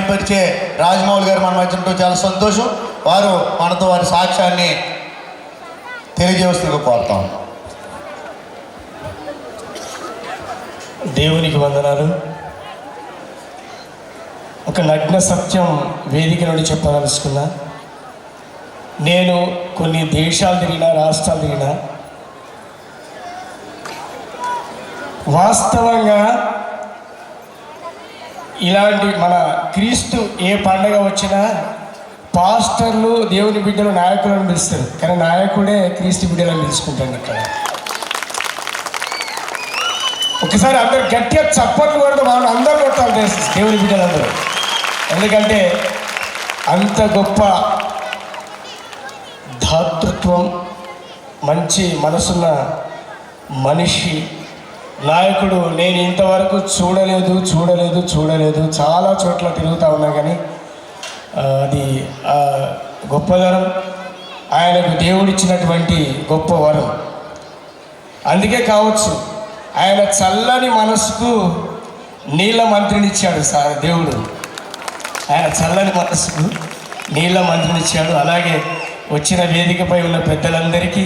మైపరిచే రాజమౌళి గారు మన మధ్య ఉండటం చాలా సంతోషం. వారు మనతో వారి సాక్ష్యాన్ని తెలియజేస్తూ కోరుతాం. దేవునికి వందనాలు. ఒక నగ్న సత్యం వేదిక నుండి చెప్పదలుచుకున్నా. నేను కొన్ని దేశాలు తిరిగినా, రాష్ట్రాలు తిరిగినా, వాస్తవంగా ఇలాంటి మన క్రీస్తు ఏ పండగ వచ్చినా పాస్టర్లు దేవుని బిడ్డలు నాయకులను పిలుస్తారు, కానీ నాయకుడే క్రీస్తు బిడ్డలను పిలుచుకుంటాడు. ఇక్కడ ఒకసారి అందరు గట్టిగా చప్పట్లు కొడితే వాళ్ళు అందరూ కొట్టాలి దేవుని బిడ్డలందరూ. ఎందుకంటే అంత గొప్ప దాతృత్వం, మంచి మనసున్న మనిషి, నాయకుడు నేను ఇంతవరకు చూడలేదు. చాలా చోట్ల తిరుగుతూ ఉన్నా, కానీ అది గొప్పదనం, ఆయనకు దేవుడిచ్చినటువంటి గొప్ప వరం. అందుకే కావచ్చు ఆయన చల్లని మనసుకు నీళ్ళ మంత్రినిచ్చాడు దేవుడు. ఆయన చల్లని మనసుకు నీళ్ళ మంత్రినిచ్చాడు. అలాగే వచ్చిన వేదికపై ఉన్న పెద్దలందరికీ,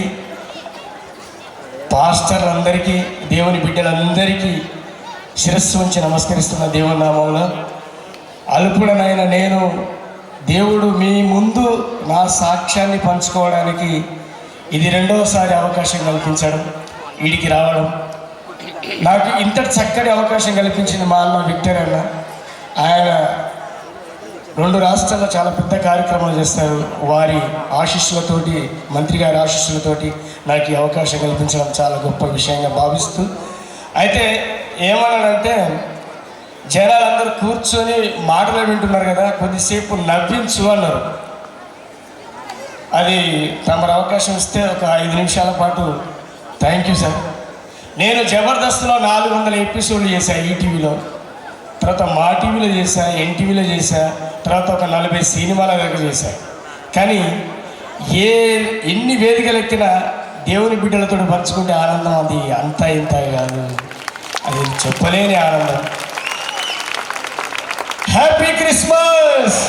పాస్టర్లందరికీ, దేవుని బిడ్డలందరికీ శిరస్సు ఉంచి నమస్కరిస్తున్న దేవుని నామములో. అల్పుడనైన నేను దేవుడు మీ ముందు నా సాక్ష్యాన్ని పంచుకోవడానికి ఇది రెండవసారి అవకాశం కల్పించడం, వీడికి రావడం. నాకు ఇంతటి చక్కటి అవకాశం కల్పించింది మా అన్న విక్టర్ అన్న. ఆయన 2 రాష్ట్రాల్లో చాలా పెద్ద కార్యక్రమాలు చేస్తారు. వారి ఆశీస్సులతోటి, మంత్రి గారి ఆశీస్సులతోటి నాకు ఈ అవకాశం కల్పించడం చాలా గొప్ప విషయంగా భావిస్తూ, అయితే ఏమన్నాడంటే జనాలందరూ కూర్చొని మాటలు వింటున్నారు కదా, కొద్దిసేపు నవ్వించు అన్నారు. అది తమరు అవకాశం ఇస్తే ఒక 5 నిమిషాల పాటు. Thank you sir. నేను జబర్దస్త్లో 400 ఎపిసోడ్లు చేశాను ఈటీవీలో, తర్వాత మా టీవీలో చేశా, ఎన్టీవీలో చేశా, తర్వాత ఒక 40 సినిమాల దగ్గర చేశా. కానీ ఎన్ని వేదికలు ఎక్కినా దేవుని బిడ్డలతో పంచుకుంటే ఆనందం అది అంతా ఇంత కాదు, అది చెప్పలేని ఆనందం. Happy Christmas.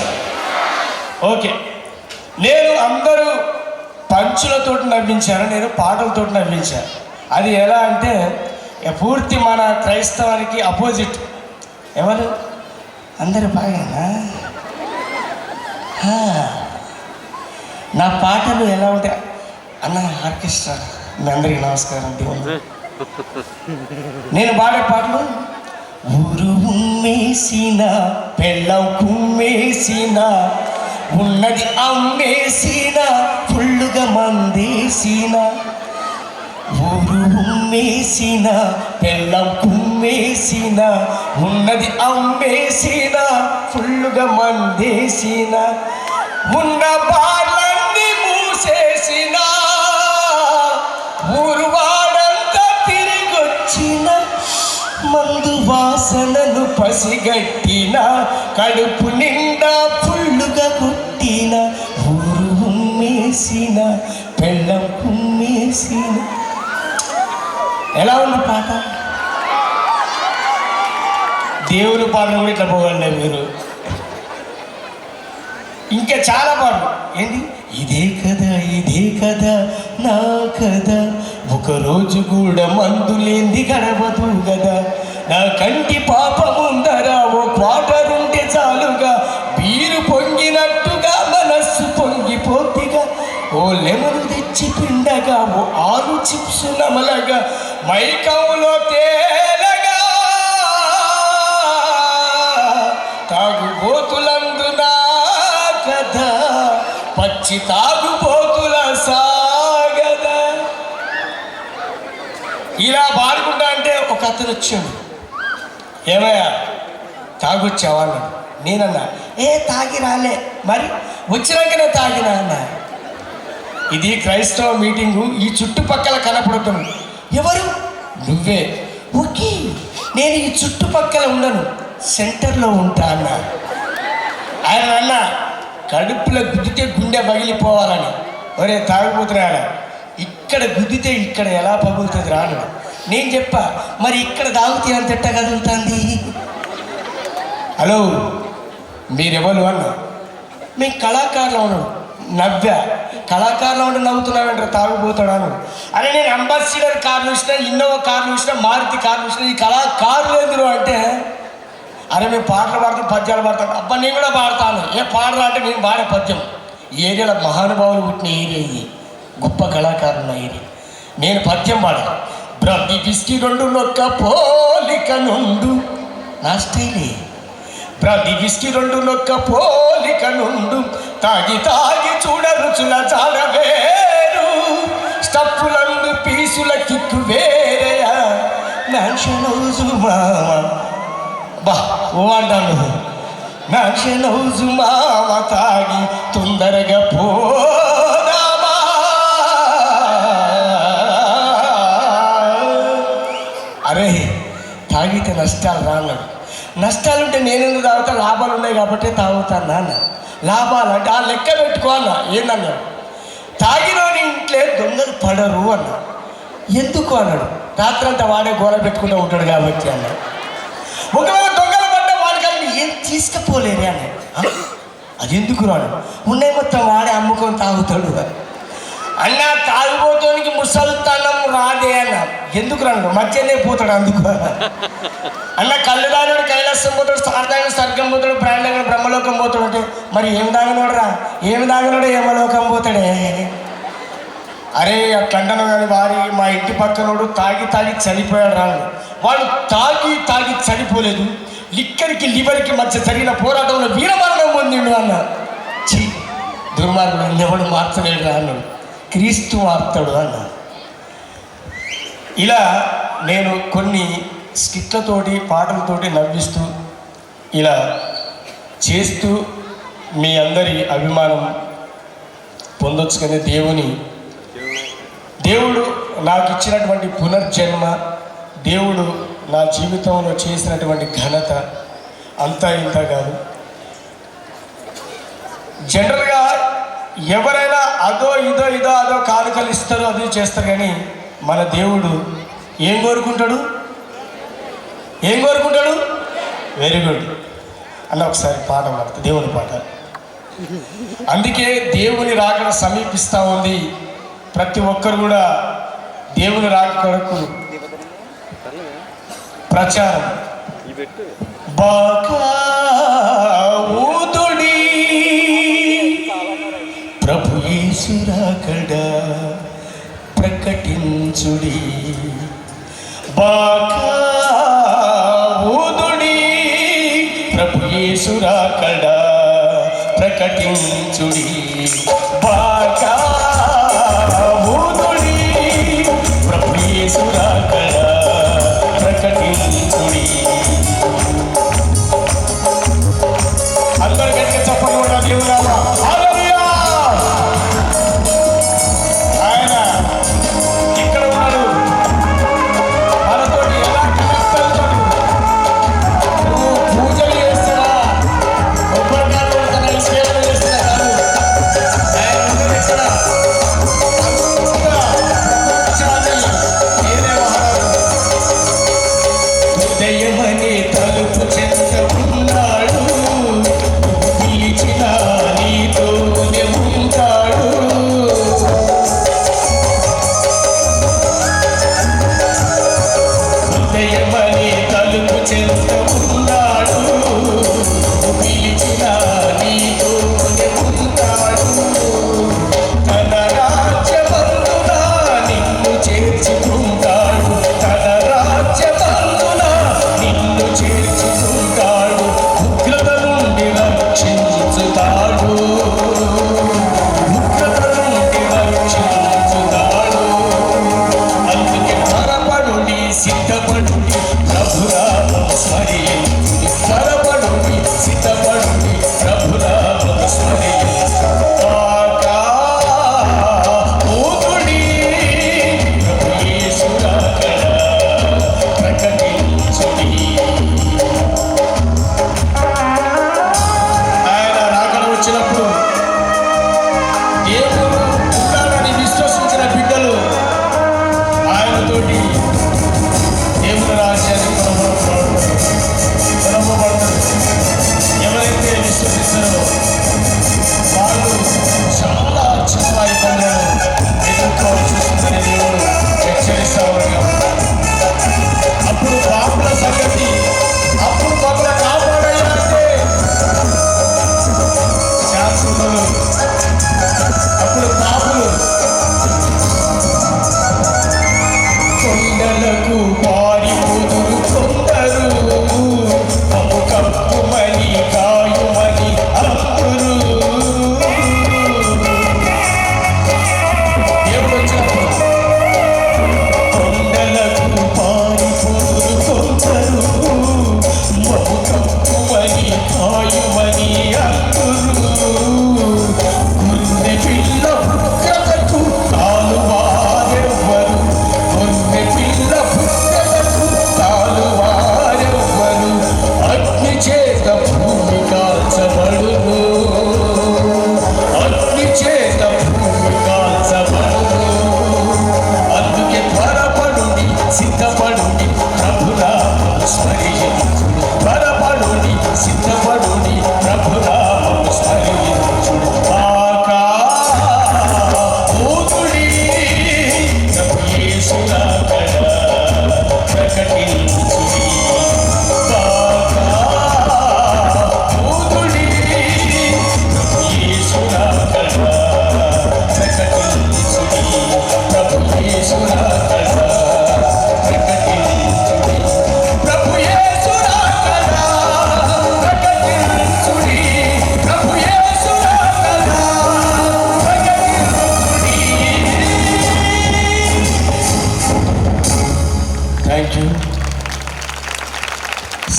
ఓకే, నేను అందరూ పంచులతో నవ్వించాను, నేను పాటలతో నవ్వించాను. అది ఎలా అంటే పూర్తి మన క్రైస్తవానికి అపోజిట్. ఎవరు అందరూ బాగానా? నా పాటలు ఎలా ఉంటాయి అన్న? ఆర్కెస్ట్రా. మీ అందరికీ నమస్కారం. దేవుడు నేను పాడే పాటలు ఊరు ఉమ్మేసిన, పెళ్ళం కుమ్మేసిన, ఉన్నది అమ్మేసిన, ఫుల్లుగా మందేసిన. ఊరు ఉమ్మేసిన, పెళ్ళం కుమ్మేసిన, ఉన్నది అమ్మేసిన, ఫుల్లుగా మందేసిన, ఉన్న బార్లన్నీ మూసేసిన, ఊరు వాడంతా తిరిగొచ్చిన, మందు వాసనను పసిగట్టిన, కడుపు నిండా ఫుల్లుగా కొట్టిన, ఊరు ఉమ్మేసిన, పెళ్ళం కుమ్మేసిన. ఎలా ఉంది పాట? దేవుని పాటలు కూడా ఇట్లా పోగండి మీరు. ఇంకా చాలా పాటలు ఏంటి, ఇదే కదా నా కదా, ఒకరోజు కూడా మందు లేంది గడవదు కదా, నా కంటి పాప ముందర ఓ క్వార్టర్ ఉంటే చాలుగా, బీరు పొంగినట్టుగా మనస్సు పొంగిపోతిగా, ఓ లెమను తెచ్చి పిండగా, ఓ ఆలు చిప్స్ నమలగా, మైకంలో తేలగా, తాగుబోతులందునా కదా, పచ్చి తాగుబోతుల సాగదా. ఇలా పాడుకుంటా అంటే ఒక అతను వచ్చాడు, ఏమయ్యా తాగొచ్చావా అన్నాడు. నేనన్నా తాగి రాలే, మరి వచ్చినాకనే తాగినా అన్నా. ఇది క్రైస్తవ మీటింగు, ఈ చుట్టుపక్కల కనపడుతుంది. ఎవరు? నువ్వే. ఓకే, నేను ఈ చుట్టుపక్కల ఉండను, సెంటర్లో ఉంటా అన్నా. ఆయన అన్న కడుపులో గుద్దితే గుండె పగిలిపోవాలని. ఒరే తాగిపోతున్నాడా, ఇక్కడ గుద్దితే ఇక్కడ ఎలా పగులుతుంది రాను. నేను చెప్పా, మరి ఇక్కడ తాగితే అంత ఎట్ట కదులుతుంది? హలో, మీరెవరు అన్నా. మేము కళాకారులు ఉన్నాడు. నవ్వా. కళాకారులు ఉండి నవ్వుతున్నామంటారు, తాగుపోతాడు అన్నాడు. అరే నేను అంబాసిడర్ కారు చూసినా, ఇన్నోవా కారు చూసినా, మారుతి కారు చూసినా, ఈ కళాకారులు ఎందుకు అంటే, అరే మేము పాటలు పాడతాం, పద్యాలు పాడతాం. అబ్బా నేను కూడా పాడతాను. ఏ పాడరా అంటే నేను పాడే పద్యం. ఈ ఏరియాలో మహానుభావులు పుట్టిన ఏరియా ఇది, గొప్ప కళాకారులు ఉన్న ఏరియా. నేను పద్యం పాడాను. బ్రతి విస్కీ రెండు నొక్క పోలిక నుండు, నా స్టైలే. బ్రతి విస్కీ రెండు నొక్క పోలిక నుండు, తాగి తాగి చూడ రుచుల చాడవేరు, స్టప్పులందు పీసుల కిక్కు వేరేయా, నాశనౌజు మామ. బా ఓ అంటాను. నాశనౌజు మామ తాగి తొందరగా పోదామా. అరే తాగితే నష్టాలు రాన్నాడు. నష్టాలుంటే నేనెందుకు తాగుతా, లాభాలు ఉన్నాయి కాబట్టి తాగుతాను నాన్న. లాభాలు అంటే ఆ లెక్క పెట్టుకో అన్న. ఏందన్నాడు, తాగినోని ఇంట్లో దొంగలు పడరు అన్న. ఎందుకు అన్నాడు, రాత్రంతా వాడే గోల పెట్టుకుంటూ ఉంటాడు కాబట్టి అన్నాడు. ఒకవేళ దొంగలు పడ్డ వాళ్ళకి ఏం తీసుకుపోలేరు అన్నాడు. అది ఎందుకు రాడు, ఉన్నాయి మొత్తం వాడే అమ్ముకొని తాగుతాడు అన్న. తాగిపోతానికి ముసల్తనం రాదే అన్న. ఎందుకు రాడు, మధ్యనే పోతాడు అందుకు అన్న. కళ్ళు దానివాడు కైలాసం పోతాడు, సారదాని స్వర్గం పోతాడు, బ్రాండ్ బ్రహ్మలోకం పోతాడు అంటే మరి ఏం దాగినోడు రా, ఏమి దాగినోడు ఏమలోకం పోతాడే. అరే అట్లంటాను కానీ మా ఇంటి పక్కనోడు తాగి తాగి చనిపోయాడు రాను. వాడు తాగి తాగి చనిపోలేదు, లిక్కరికి లివర్కి మధ్య జరిగిన పోరాటంలో వీరమరణం పొందిండు అన్న. ఛీ దుర్మార్గుడు, ఎవడు మార్చలేడు రా అన్నాడు. క్రీస్తు మార్తాడు అన్న. ఇలా నేను కొన్ని స్కిట్లతోటి పాటలతోటి నవ్విస్తూ ఇలా చేస్తూ మీ అందరి అభిమానం పొందొచ్చు. కానీ దేవుడు నాకు ఇచ్చినటువంటి పునర్జన్మ, దేవుడు నా జీవితంలో చేసినటువంటి ఘనత అంతా ఇంత కాదు. జనరల్గా ఎవరైనా అదో అదో కానుకలు ఇస్తారు, అది చేస్తారు. కానీ మన దేవుడు ఏం కోరుకుంటాడు? వెరీ గుడ్ అన్న. ఒకసారి పాట పాడుతుంది, దేవుని పాట. అందుకే దేవుని రాకడ సమీపిస్తూ ఉంది. ప్రతి ఒక్కరు కూడా దేవుని రాక కొరకు ప్రచారం. బాగా ఊదుడి ప్రభు యేసు రాకడ ప్రకటించుడి. బాగా ఊదుడి ప్రభు యేసు రాకడ ప్రకటించుడి. బాగా ఊదుడి ప్రభు యేసు రాకడ ప్రకటించుడి. అందరు గట్టిగా చెప్పండి కూడా దేవుడా. హల్లెలూయా. ఆయన ఇక్కడ ఉన్నాడు, మనతోటి ఎలా కనెక్ట్ అవుతాడు. నువ్వు పూజలు చేస్తావా, కొబ్బరికాయలు కొడతానా, సేవలు చేస్తున్నా కాదు. ఆయన ఉన్నాడు ఇక్కడ. ఏదే మహారాజు కాల్చబడును, అగ్ని చేత భూమి కాల్చబడును. అందుకే త్వరపడుడి, సిద్ధపడుడి, ప్రభునామమును స్మరించుడి. త్వరపడుడి, సిద్ధపడుడి, ప్రభునామమును స్మరించుడి. ఊదుడి, ప్రభు యేసు రాకడ ప్రకటించుడి. ఊదుడి, ప్రభు యేసు రాకడ ప్రకటించుడి. ప్రభు యేసు రాకడ ప్రకటించుడి. ప్రభు యేసు రాకడ ప్రకటించుడి. ప్రభు యేసు రాకడ ప్రకటించుడి. Thank you.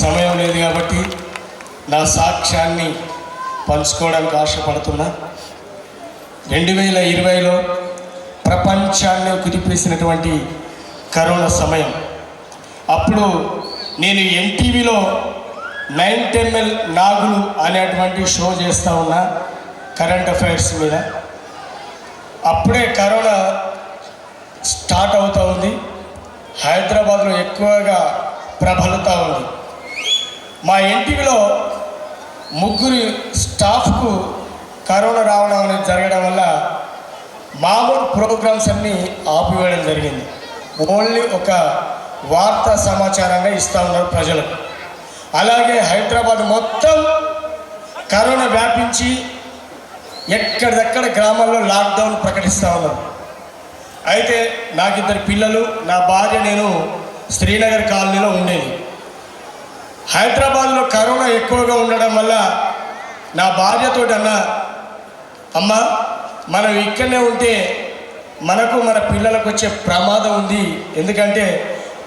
సమయం లేదు కాబట్టి నా సాక్ష్యాన్ని పంచుకోవడానికి ఆశపడుతున్నా. 2020లో ప్రపంచాన్ని కుదిపేసినటువంటి కరోనా సమయం. అప్పుడు నేను ఎన్టీవీలో 9 నాగులు అనేటువంటి షో చేస్తూ ఉన్నా కరెంట్ అఫైర్స్ మీద. అప్పుడే కరోనా స్టార్ట్ అవుతూ ఉంది. హైదరాబాద్లో ఎక్కువగా ప్రబలుతూ ఉంది. మా ఎన్టీవీలో 3 స్టాఫ్కు కరోనా రావడం అనేది జరగడం వల్ల మామూలు ప్రోగ్రామ్స్ అన్నీ ఆపివేయడం జరిగింది. ఓన్లీ ఒక వార్తా సమాచారంగా ఇస్తూ ఉన్నారు ప్రజలకు. అలాగే హైదరాబాద్ మొత్తం కరోనా వ్యాపించి ఎక్కడిదక్కడ గ్రామాల్లో లాక్డౌన్ ప్రకటిస్తూ ఉన్నారు. అయితే నాకు 2 పిల్లలు, నా భార్య, నేను శ్రీనగర్ కాలనీలో ఉండేది. హైదరాబాద్లో కరోనా ఎక్కువగా ఉండడం వల్ల నా భార్యతో అమ్మ మనం ఇక్కడనే ఉంటే మనకు మన పిల్లలకు వచ్చే ప్రమాదం ఉంది. ఎందుకంటే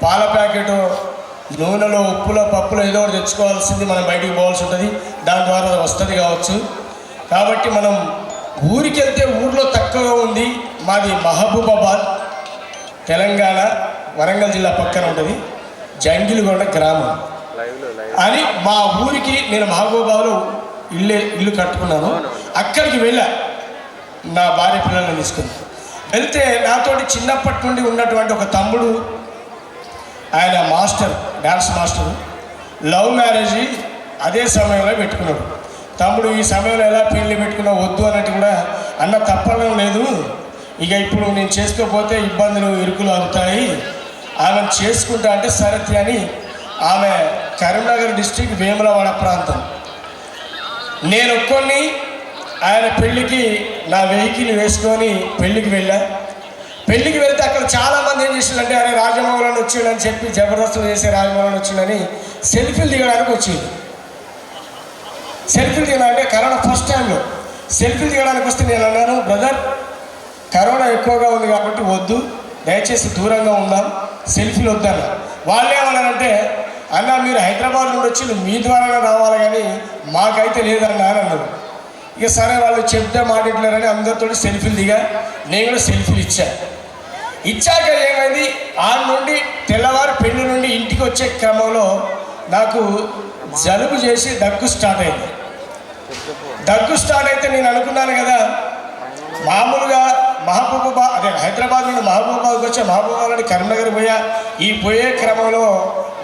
పాల ప్యాకెట్, నూనెలో, ఉప్పులో, పప్పులో ఏదో ఒకటి తెచ్చుకోవాల్సింది, మనం బయటికి పోవాల్సి ఉంటుంది. దాని ద్వారా వస్తుంది కావచ్చు. కాబట్టి మనం ఊరికి వెళ్తే ఊర్లో తక్కువగా ఉంది. మాది మహబూబాబాద్, తెలంగాణ, వరంగల్ జిల్లా పక్కన ఉంటుంది, జంగిలిగొండ గ్రామం అని. మా ఊరికి నేను మహబూబాబాద్లో ఇల్లు కట్టుకున్నాను. అక్కడికి వెళ్ళా నా భార్య పిల్లలను తీసుకుని. వెళ్తే నాతోటి చిన్నప్పటి నుండి ఉన్నటువంటి ఒక తమ్ముడు, ఆయన master, dance master, love marriage అదే సమయంలో పెట్టుకున్నాడు. తమ్ముడు ఈ సమయంలో ఎలా పెళ్ళి పెట్టుకున్నా వద్దు అన్నట్టు కూడా అన్న తప్పడం లేదు, ఇక ఇప్పుడు నేను చేసుకోకపోతే ఇబ్బందులు ఇరుకులు అవుతాయి, ఆమెను చేసుకుంటా అంటే సరతి అని. ఆమె కరీంనగర్ డిస్ట్రిక్ట్ వేములవాడ ప్రాంతం. నేను ఒక్కొని ఆయన పెళ్ళికి నా వెహికల్ వేసుకొని పెళ్ళికి వెళ్ళా. పెళ్ళికి వెళ్తే అక్కడ చాలామంది ఏం చేసిందంటే, అరే రాజమౌళి వచ్చిండని చెప్పి జబర్దస్త్ చేసే రాజమౌళి వచ్చిందని సెల్ఫీలు దిగడానికి వచ్చింది. సెల్ఫీలు దిగాలంటే కరోనా ఫస్ట్ టైంలో సెల్ఫీలు దిగడానికి వస్తే నేను అన్నాను, బ్రదర్ కరోనా ఎక్కువగా ఉంది కాబట్టి వద్దు, దయచేసి దూరంగా ఉందాం, సెల్ఫీలు వద్దన్న. వాళ్ళు ఏమన్నారంటే, అన్న మీరు హైదరాబాద్ నుండి వచ్చి మీ ద్వారానే రావాలి కానీ మాకైతే లేదన్నా అని అన్నారు. ఇక సరే వాళ్ళు చెప్తే మాట్లాడలేరని అందరితో సెల్ఫీలు దిగా. నేను కూడా సెల్ఫీలు ఇచ్చాక ఏమైంది, ఆ నుండి తెల్లవారు పెళ్లి నుండి ఇంటికి వచ్చే క్రమంలో నాకు జలుబు చేసి దగ్గు స్టార్ట్ అయింది. దగ్గు స్టార్ట్ అయితే నేను అనుకున్నాను కదా, మామూలుగా హైదరాబాద్ నుండి మహబూబాబాద్కి వచ్చే, మహబూబాబాద్ నుండి కరీంనగర్ పోయా. ఈ పోయే క్రమంలో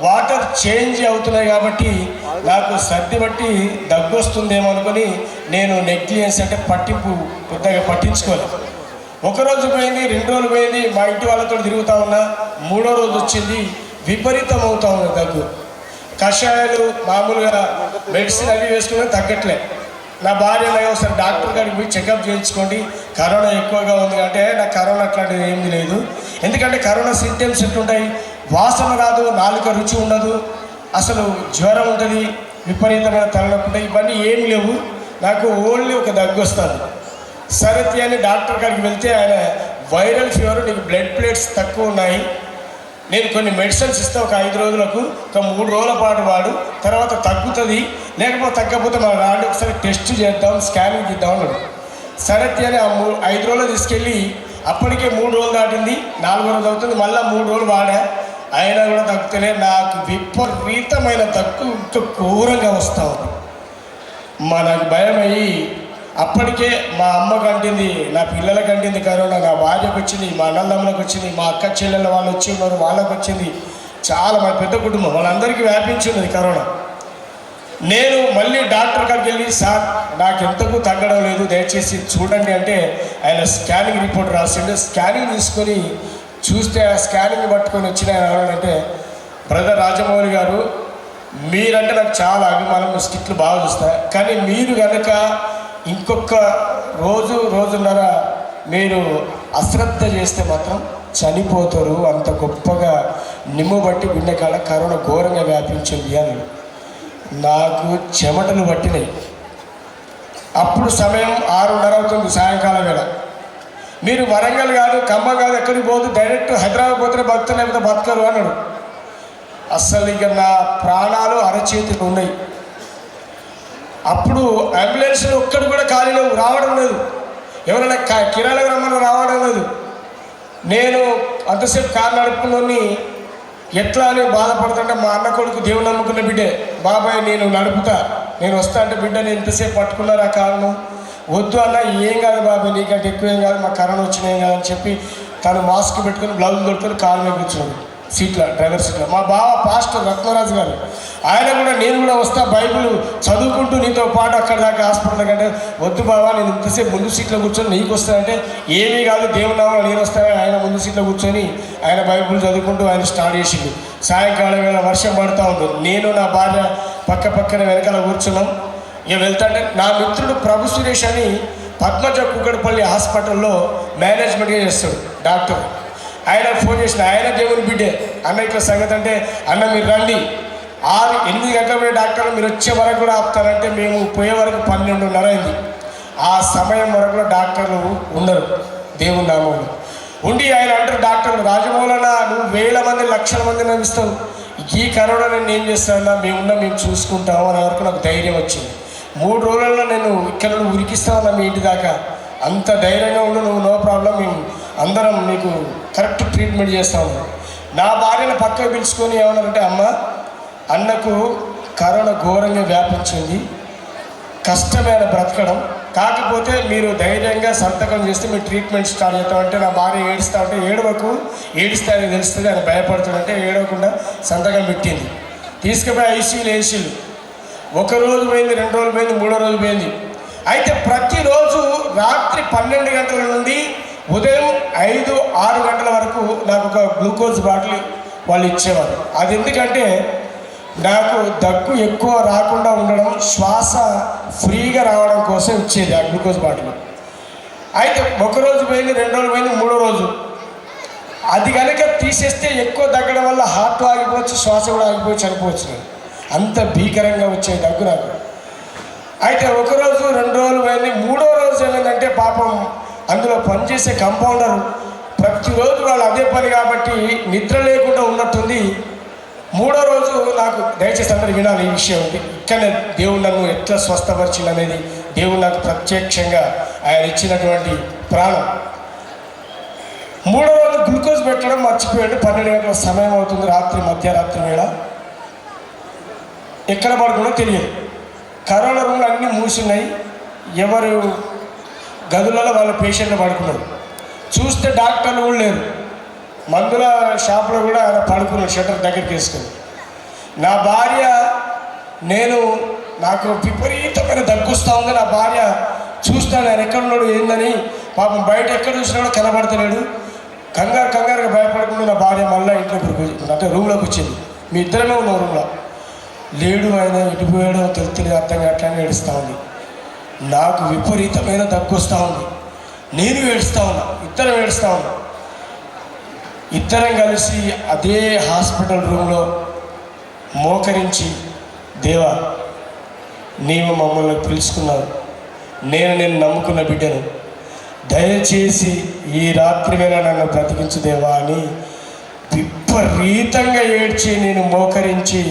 వాటర్ చేంజ్ అవుతున్నాయి కాబట్టి నాకు సర్ది బట్టి దగ్గు వస్తుందేమో అనుకుని నేను నెగ్లిజెన్స్ అంటే పెద్దగా పట్టించుకోలేదు. ఒకరోజు పోయింది, 2 రోజులు పోయింది, మా ఇంటి వాళ్ళతో తిరుగుతూ ఉన్నా. 3వ రోజు వచ్చింది, విపరీతం అవుతా ఉంది దగ్గు. కషాయాలు మామూలుగా మెడిసిన్ అవి వేసుకుని తగ్గట్లే. నా భార్య ఒకసారి డాక్టర్ గారికి పోయి చెకప్ చేయించుకోండి, కరోనా ఎక్కువగా ఉంది అంటే, నాకు కరోనా అట్లాంటిది ఏమీ లేదు. ఎందుకంటే కరోనా సింటమ్స్ ఎట్లుంటాయి, వాసన రాదు, నాలుక రుచి ఉండదు, అసలు జ్వరం ఉంటుంది, విపరీతమైన తలనొప్పి ఉంటాయి, ఇవన్నీ ఏమి లేవు. నాకు ఓన్లీ ఒక దగ్గు వస్తుంది. సరతి అని డాక్టర్ గారికి వెళ్తే ఆయన వైరల్ ఫీవర్, నీకు బ్లడ్ ప్లేట్స్ తక్కువ ఉన్నాయి, నేను కొన్ని మెడిసిన్స్ ఇస్తే ఒక 5 రోజులకు, ఒక 3 రోజుల పాటు వాడు, తర్వాత తగ్గుతుంది, లేకపోతే తగ్గకపోతే మనం రాండి ఒకసారి టెస్ట్ చేద్దాం, స్కానింగ్ ఇద్దాం అన్నాడు. సరతి అని 5 రోజులు తీసుకెళ్ళి, అప్పటికే 3 రోజులు దాటింది, 4వ రోజు అవుతుంది, మళ్ళీ 3 రోజులు వాడా, అయినా కూడా తగ్గుతలే. నాకు విపరీతమైన తగ్గు ఇంకా ఘోరంగా వస్తూ ఉంది. నాకు భయం అయ్యి అప్పటికే మా అమ్మకు అంటింది, నా పిల్లలకు అంటింది కరోనా, నా భార్యకు వచ్చింది, మా అన్నదమ్ములకు వచ్చింది, మా అక్క చెల్లెళ్ళ వాళ్ళు వచ్చి ఉన్నారు వాళ్ళకు వచ్చింది. చాలా మా పెద్ద కుటుంబం వాళ్ళందరికీ వ్యాపించున్నది కరోనా. నేను మళ్ళీ డాక్టర్ కాడికి వెళ్ళి, సార్ నాకు ఎంతకు తగ్గడం లేదు, దయచేసి చూడండి అంటే ఆయన స్కానింగ్ రిపోర్ట్ రాసిండు. స్కానింగ్ తీసుకొని చూస్తే ఆ స్కానింగ్ పట్టుకొని వచ్చిన ఆయన ఏమన్నాడంటే, బ్రదర్ రాజమౌళి గారు మీరంటే నాకు చాలా అభిమానం, స్కిట్లు బాగా చూస్తా, కానీ మీరు కనుక ఇంకొక రోజున్నర మీరు అశ్రద్ధ చేస్తే మాత్రం చనిపోతారు, అంత గొప్పగా నిమ్ము బట్టి గుండెకాడ కరోనా ఘోరంగా వ్యాపించింది అని. నాకు చెమటలు పట్టినాయి. అప్పుడు సమయం 6:30 అవుతుంది సాయంకాలం వేళ. మీరు వరంగల్ కాదు, ఖమ్మం కాదు, ఎక్కడికి పోదు, డైరెక్ట్ హైదరాబాద్ పోతే బతుకుతారు లేకపోతే బతకరు అన్నాడు. అస్సలు ఇక నా ప్రాణాలు అరచేతికి ఉన్నాయి. అప్పుడు అంబులెన్స్లు ఒక్కడు కూడా ఖాళీ లేవు, రావడం లేదు. ఎవరైనా కిరాలకు రమ్మని రావడం లేదు. నేను అంతసేపు కారు నడుపుకుని ఎట్లా అని బాధపడుతుంటే మా అన్న కొడుకు దేవుడు నమ్ముకున్న బిడ్డే, బాబాయ్ నేను నడుపుతా, నేను వస్తా అంటే, బిడ్డ నేను ఇంతసేపు పట్టుకున్నారు ఆ కారణం, వద్దు అన్న ఏం కాదు బాబాయ్ నీకంటే ఎక్కువ ఏం కాదు, మా కరోనా వచ్చినాయి కాదు అని చెప్పి తను మాస్క్ పెట్టుకుని బ్లౌజ్ దొరుకుని కారు మీద కూర్చున్నాడు సీట్లో, డ్రైవర్ సీట్లో. మా బావ పాస్టర్ రత్నరాజు గారు ఆయన కూడా, నేను కూడా వస్తా బైబిల్ చదువుకుంటూ నీతో పాటు అక్కడ దాకా హాస్పిటల్ కంటే, వద్దు బావా నేను ఇంతసేపు ముందు సీట్లో కూర్చొని నీకు వస్తానంటే, ఏమీ కాదు దేవుని నామమున నేను వస్తానని ఆయన ముందు సీట్లో కూర్చొని ఆయన బైబిల్ చదువుకుంటూ ఆయన స్టార్ట్ చేసిండు. సాయంకాలం వేళ వర్షం పడుతూ ఉంది. నేను నా భార్య పక్కన వెనకాల కూర్చున్నాం. ఇక వెళ్తాంటే నా మిత్రుడు ప్రభు సురేష్ అని పద్మజ కుక్కడపల్లి హాస్పిటల్లో మేనేజ్మెంట్గా చేస్తాడు డాక్టర్. ఆయన ఫోన్ చేసిన, ఆయన దేవుని బిడ్డే, అన్న ఇట్లా సంగతి అంటే, అన్న మీరు రండి 8 గంటల పోయే డాక్టర్లు మీరు వచ్చే వరకు కూడా ఆపుతారంటే, మేము పోయే వరకు 12:30 అయింది. ఆ సమయం వరకు కూడా డాక్టర్లు ఉండరు దేవుని నామంలో ఉండి. ఆయన అంటారు డాక్టర్లు, రాజమౌళన నువ్వు 1000 మంది 1,00,000 మంది నమ్మిస్తావు, ఈ కరోనా నేను ఏం చేస్తానన్నా మేము చూసుకుంటాము అనే వరకు నాకు ధైర్యం వచ్చింది. 3 రోజులలో నేను ఇక్కడ ఉరికిస్తామన్నా మీ ఇంటి దాకా, అంత ధైర్యంగా ఉండు నువ్వు, నో ప్రాబ్లం, మేము అందరం నీకు కరెక్ట్ ట్రీట్మెంట్ చేస్తాము. నా భార్యను పక్కకు పిలుచుకొని ఏమన్నారంటే, అమ్మ అన్నకు కరోనా ఘోరంగా వ్యాపించింది, కష్టమైన బ్రతకడం, కాకపోతే మీరు ధైర్యంగా సంతకం చేస్తే మీరు ట్రీట్మెంట్ స్టార్ట్ చేస్తామంటే, నా భార్య ఏడుస్తా ఉంటే, ఏడిస్తే అని తెలుస్తుంది అని భయపడుతుందంటే ఏడవకుండా సంతకం పెట్టింది. తీసుకుపోయి ఐసీయూలు వేసిళ్ళు. 1 రోజు పోయింది, 2 రోజులు పోయింది, 3వ రోజు పోయింది. అయితే ప్రతిరోజు రాత్రి 12 గంటల నుండి ఉదయం 5-6 గంటల వరకు నాకు ఒక గ్లూకోజ్ బాటిల్ వాళ్ళు ఇచ్చేవారు. అది ఎందుకంటే నాకు దగ్గు ఎక్కువ రాకుండా ఉండడం, శ్వాస ఫ్రీగా రావడం కోసం ఇచ్చేది ఆ గ్లూకోజ్ బాటిల్. అయితే 1 రోజు పోయింది, 2 రోజులు పోయింది, 3వ రోజు అది కనుక తీసేస్తే ఎక్కువ దగ్గడం వల్ల హార్ట్ ఆగిపోవచ్చు, శ్వాస కూడా ఆగిపోయి చనిపోవచ్చు. అంత భీకరంగా వచ్చే దగ్గు నాకు. అయితే 1 రోజు 2 రోజులు పోయింది. 3వ రోజు ఏమైందంటే, పాపం అందులో పనిచేసే కంపౌండర్ ప్రతిరోజు వాళ్ళు అదే పని కాబట్టి నిద్ర లేకుండా ఉన్నట్టుంది. 3వ రోజు నాకు, దయచేసి అందరూ వినాలి ఈ విషయం, ఇక్కడనే దేవుడు నన్ను ఎట్లా స్వస్థపరిచింది అనేది, దేవుడు నాకు ప్రత్యక్షంగా ఆయన ఇచ్చినటువంటి ప్రాణం. 3వ రోజు గ్లూకోజ్ పెట్టడం మర్చిపోయాడు. 12 గంటల సమయం అవుతుంది, మధ్యరాత్రి వేళ. ఎక్కడ పడుకున్నా తెలియదు. కరోనా రూమ్లు అన్నీ మూసున్నాయి, ఎవరు గదులలో వాళ్ళ పేషెంట్లు పడుకున్నారు. చూస్తే డాక్టర్లు కూడా లేరు. మందుల షాప్లో కూడా ఆయన పడుకున్నాడు షట్టర్ దగ్గరికి వేసుకొని. నా భార్య నాకు విపరీతమైన దగ్గుస్తూ ఉంది. నా భార్య చూస్తాను ఆయన ఎక్కడున్నాడు ఏందని, పాపం బయట ఎక్కడ చూసినా కూడా కనబడతలేడు. కంగారుగా భయపడకుండా నా భార్య మళ్ళీ ఇంట్లోకి అంటే రూమ్లోకి వచ్చింది. మీ ఇద్దరమే ఉన్నాం రూమ్లో. లేడు ఆయన, ఎటుపోయాడో తెలుస్తుంది అర్థం కావట్లని ఏడుస్తూ ఉంది. నాకు విపరీతమైన దగ్గు వస్తూ ఉంది, నేను ఏడుస్తూ ఉన్నా, ఇద్దరం ఏడుస్తూ ఉన్నాం. ఇద్దరం కలిసి అదే హాస్పిటల్ రూమ్లో మోకరించి, దేవా నీవు మమ్మల్ని పిలుచుకున్నావు, నేను నమ్ముకున్న బిడ్డను, దయచేసి ఈ రాత్రి వేళ నన్ను బ్రతికించు దేవా అని విపరీతంగా ఏడ్చి నేను మోకరించి,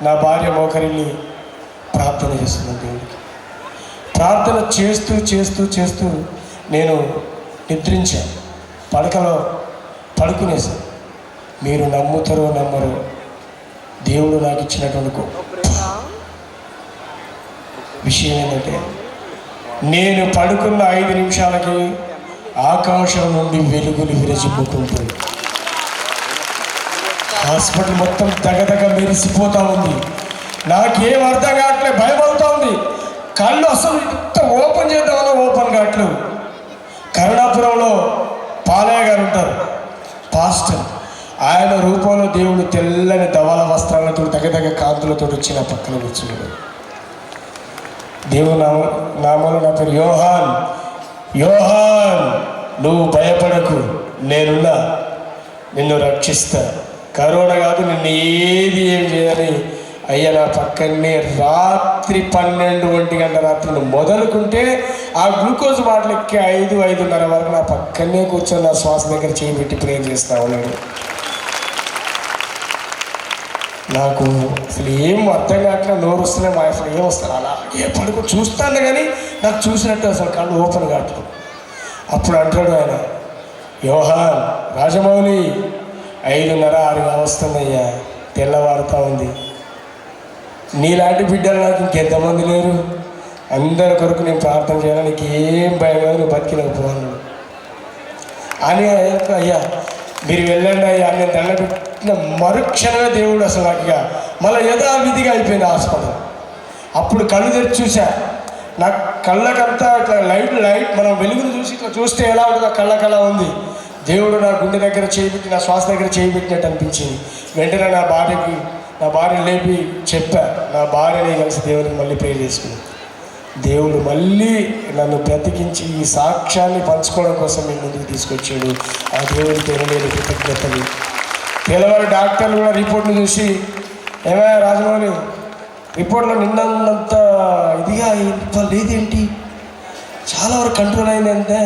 నా భార్య మోకరిల్లి ప్రార్థన చేస్తున్నాను దేవుడికి. ప్రార్థన చేస్తూ నేను నిద్రించాను, పడకలో పడుకునేసాను. మీరు నమ్ముతారో నమ్మరో, దేవుడు నాకు ఇచ్చినటువంటి విషయం ఏంటంటే, నేను పడుకున్న 5 నిమిషాలకి ఆకాశం నుండి వెలుగులు విరజిమ్ముకుంటుంది. హాస్పిటల్ మొత్తం దగదగ మెరిసిపోతూ ఉంది. నాకేం అర్థం కావట్లేదు, భయం అవుతా ఉంది. కళ్ళు అసలు ఇంత ఓపెన్ చేద్దామన్నా ఓపెన్ కావట్లేదు. కరుణాపురంలో పాలయ్య గారు ఉంటారు, పాస్టర్. ఆయన రూపంలో దేవుడు తెల్లని ధవళ వస్త్రాలతో దగదగ కాంతులతో వచ్చి నా పక్కన కూర్చున్నాడు. దేవుడు నామలో నా పేరు యోహాన్. యోహాన్, నువ్వు భయపడకు, నేనున్నా, నిన్ను రక్షిస్తా. కరోనా కాదు, నిన్ను ఏం చేయని అయ్యా నా పక్కనే రాత్రి 12 గంట రాత్రి నువ్వు మొదలుకుంటే ఆ గ్లూకోజ్ బాటిల్ ఎక్కి 5-5:30 వరకు నా పక్కనే కూర్చొని నా శ్వాస దగ్గర చేయబెట్టి ప్రేర్ చేస్తా ఉన్నాడు. నాకు అసలు ఏం అర్థం కాక నోరు వస్తున్నాయి, మా అసలు ఏం వస్తారు అలాగే పడుకో చూస్తాను, కానీ నాకు చూసినట్టు అసలు కళ్ళు ఓపెన్ కావట్లేదు. అప్పుడు అంటాడు ఆయన, యోహాన్, రాజమౌళి 5:30-6 వస్తుందయ్యా, తెల్లవారుతా ఉంది. నీలాంటి బిడ్డలు నాకు ఇంకెంతమంది లేరు, అందరి కొరకు నేను ప్రార్థన చేయాలి, నీకు ఏం భయం కాదు, నువ్వు బతికినప్పుడు అని. అయ్యా మీరు వెళ్ళండి అయ్యా, నేను దండ పెట్టిన మరుక్షణమే దేవుడు అసలు నాకు ఇక మళ్ళీ యథావిధిగా అయిపోయింది హాస్పిటల్. అప్పుడు కళ్ళు తెరిచి చూసా, నాకు కళ్ళకంతా ఇట్లా లైట్ మనం వెలుగును చూసి ఇట్లా చూస్తే ఎలా ఉంటుందో కళ్ళకలా ఉంది. దేవుడు నా గుండె దగ్గర చేయబెట్టి, నా శ్వాస దగ్గర చేయబెట్టినట్టు అనిపించింది. వెంటనే నా భార్య లేపి చెప్పా, నా భార్యని కలిసి దేవుడికి మళ్ళీ ప్రేర్ చేసుకున్నాను. దేవుడు మళ్ళీ నన్ను బ్రతికించి ఈ సాక్ష్యాన్ని పంచుకోవడం కోసం మీ ముందుకు తీసుకొచ్చాడు. ఆ దేవుడికి తెరలేని కృతజ్ఞతలు. తెల్లవారు డాక్టర్లు కూడా రిపోర్ట్లు చూసి, ఏమైనా రాజమౌళి రిపోర్ట్లో నిన్నంత ఇదిగా లేదేంటి, చాలా వరకు కంట్రోల్ అయిందంటే,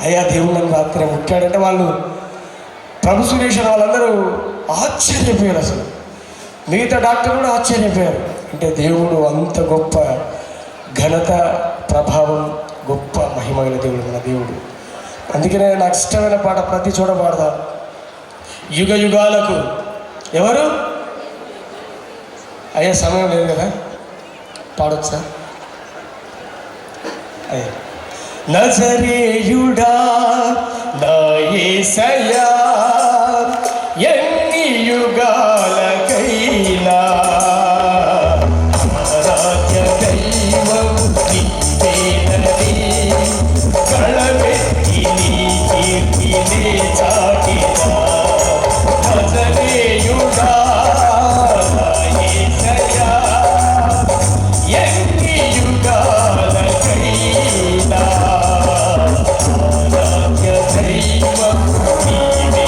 అయ్యా దేవుడు నన్ను రాత్రి ముట్టాడంటే వాళ్ళు ప్రభు సురేష్ వాళ్ళందరూ ఆశ్చర్యపోయారు. అసలు మిగతా డాక్టర్ కూడా ఆశ్చర్యపోయారు. అంటే దేవుడు అంత గొప్ప ఘనత, ప్రభావం, గొప్ప మహిమగల దేవుడు మన దేవుడు. అందుకనే నాకు ఇష్టమైన పాట ప్రతి చోట పాడతా, యుగ యుగాలకు. ఎవరు అయ్యా, సమయం లేదు కదా, పాడొచ్చా? అయ్యా, నజరేయుడా నా యేసయ్యా, ఎన్ని యుగాలకైనా దైవం నీవే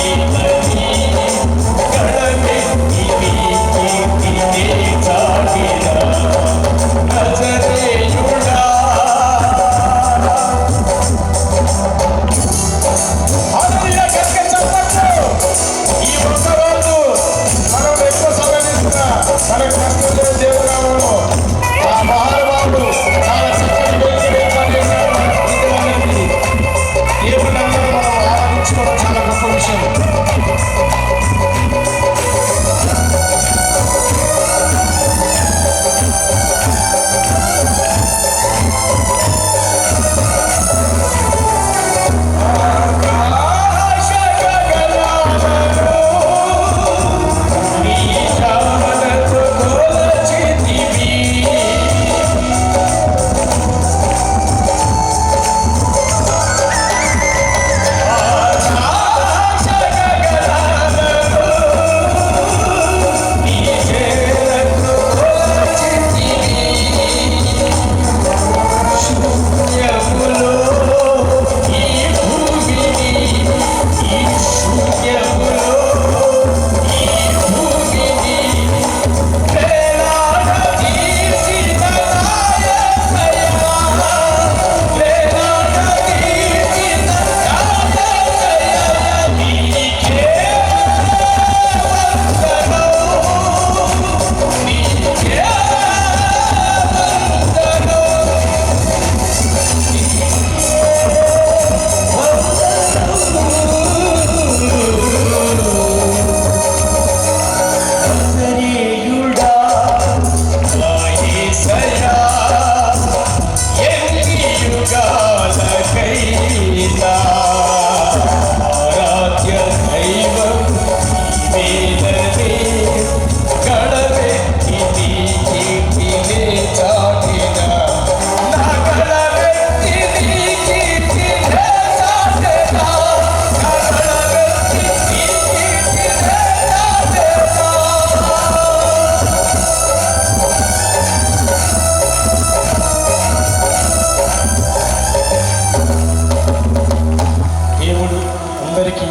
అందరికీ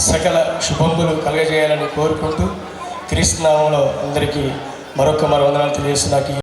సకల శుభములు కలగజేయాలని కోరుకుంటూ క్రీస్తు నామంలో అందరికీ మరొక వందనాలు తెలియజేస్తున్నాను.